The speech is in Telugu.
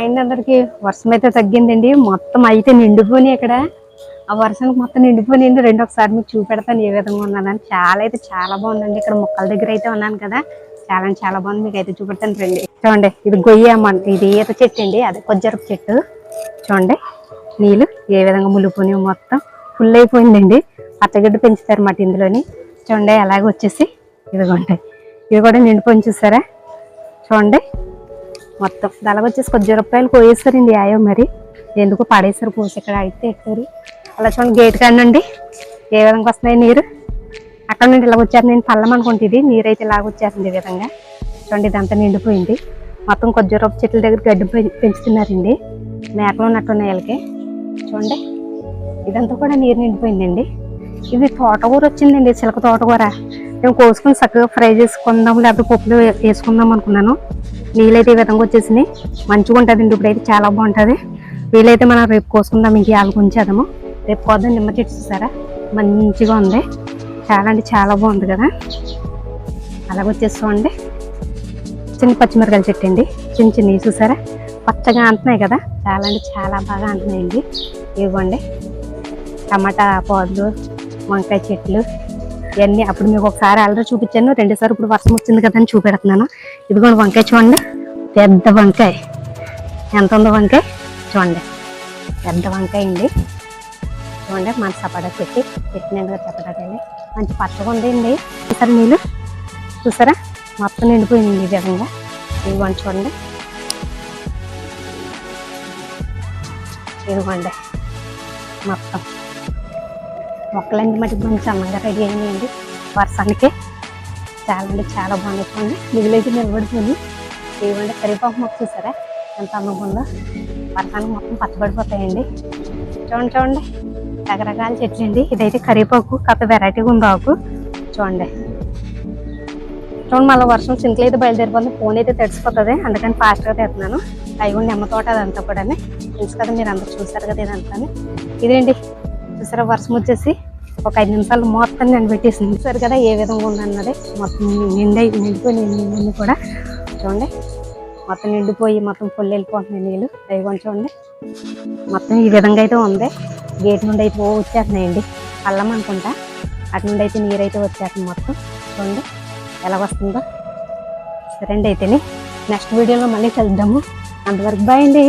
అండ్ అందరికి వర్షం అయితే తగ్గిందండి. మొత్తం అయితే నిండిపోయి ఇక్కడ ఆ వర్షానికి మొత్తం నిండిపోయింది. ఒకసారి మీకు చూపెడతాను ఏ విధంగా ఉన్నానని. చాలా బాగుందండి. ఇక్కడ మొక్కల దగ్గర అయితే ఉన్నాను కదా, చాలా బాగుంది. మీకు అయితే చూపెడతాను రండి. చూడండి, ఇది గొయ్యి అమ్మంట. ఇది ఈత చెట్టు అండి, అదే కొజ్జరపు చెట్టు. చూడండి నీళ్ళు ఏ విధంగా ములిపోయి మొత్తం ఫుల్ అయిపోయిందండి. పచ్చగడ్డి పెంచుతారు అన్నమాట ఇందులోని. చూడండి అలాగే వచ్చేసి ఇదిగోండి, ఇది కూడా నిండిపోయి చూసారా. చూడండి మొత్తం అలాగొచ్చేసి ₹10 కోయేస్తారండి ఆయో. మరి ఎందుకు పడేసారు కోసి ఇక్కడ అయితే ఎక్కారు. అలా చూడండి గేట్ కానండి ఏ విధంగా వస్తున్నాయి నీరు. అక్కడ నుండి ఇలాగ వచ్చేది, నేను పల్లం అనుకుంటుంది. నీరు అయితే ఇలాగ వచ్చేస్తుంది ఈ విధంగా. చూడండి ఇదంతా నిండిపోయింది మొత్తం. కొజ్జరపు చెట్ల దగ్గర గడ్డి పెంచుతున్నారండి. మేకలు ఉన్నట్టున్నాయి వీళ్ళకి. చూడండి ఇదంతా కూడా నీరు నిండిపోయిందండి. ఇది తోటకూర వచ్చిందండి, చిలక తోటకూర. మేము కోసుకుని చక్కగా ఫ్రై చేసుకుందాం, లేకపోతే పప్పులు వేసుకుందాం అనుకున్నాను. నీళ్ళైతే ఈ విధంగా వచ్చేసినాయి. మంచిగా ఉంటుందండి. ఇప్పుడైతే చాలా బాగుంటుంది. వీలైతే మనం రేపు కోసుకుందాం. ఇంక వాళ్ళకి ఉంచేద్దాము. రేపు కొద్దాం. నిమ్మ చెట్టు చూసారా మంచిగా ఉంది. చాలా బాగుంది కదా. అలాగ వచ్చేసుకోండి. చిన్న పచ్చిమిరకాయల చెట్టు అండి, చిన్నవి చూసారా పచ్చగా అంటున్నాయి కదా. చాలా బాగా అంటున్నాయండి. ఇవ్వండి టమాటా పాదులు, వంకాయ చెట్లు ఇవన్నీ. అప్పుడు మీకు ఒకసారి ఆల్రెడీ చూపించాను, రెండోసారి ఇప్పుడు వర్షం వచ్చింది కదా అని చూపెడుతున్నాను. ఇదిగోండి వంకాయ చూడండి, పెద్ద వంకాయ. ఎంత ఉందో వంకాయ చూడండి, పెద్ద వంకాయ అండి. చూడండి మన సపోటా పెట్టినందుకు సపోటాకాయలు మంచి పచ్చగా ఉందండి. చూసారా నీళ్ళు చూసారా మొత్తం నిండిపోయింది ఈ విధంగా. ఇదిగోండి చూడండి, ఇదిగోండి మొత్తం మొక్కలన్నీ మటుకు మంచి అందంగా రెడీ అయినాయండి వర్షానికి. చాలా బాగుంది. చూడండి మిగిలితే నిలబడిపోయింది. ఇవ్వండి కరివేపాకు మొక్క చూసారా ఎంత అందంగా ఉందో. వర్షానికి మొత్తం పచ్చబడిపోతాయండి. చూడండి రకరకాల చెట్లు అండి. ఇదైతే కరివేపాకు, కాస్త వెరైటీగా ఉంది ఆకు. చూడండి మళ్ళీ వర్షం సింకులు అయితే బయలుదేరిపోతుంది. ఫోన్ అయితే తడిసిపోతుంది, అందుకని ఫాస్ట్గా తెస్తున్నాను. అవి కూడా నిమ్మ తోట అదంతా కూడా తెలుసు కదా, మీరు అందరూ చూసారు కదా ఇదంతా. ఇదేంటి చూసారా వర్షం వచ్చేసి ఒక 5 నిమిషాలు మొత్తం నేను పెట్టేసింది. చూసారు కదా ఏ విధంగా ఉందన్నది. మొత్తం నిండిపోయి నీళ్ళు కూడా చూడండి మొత్తం నిండిపోయి మొత్తం ఫుల్ వెళ్ళిపోతున్నాయి నీళ్ళు. అవి కొంచెం చూడండి మొత్తం ఈ విధంగా అయితే ఉంది. గేట్ నుండి అయితే వచ్చేస్తున్నాయండి, పల్లం అనుకుంటా. అటు నుండి అయితే నీరు అయితే వచ్చేస్తుంది మొత్తం. చూడండి ఎలా వస్తుందో. సరే అండి, అయితేనే నెక్స్ట్ వీడియోలో మళ్ళీ కలుద్దాము. అంతవరకు బాయ్ అండి.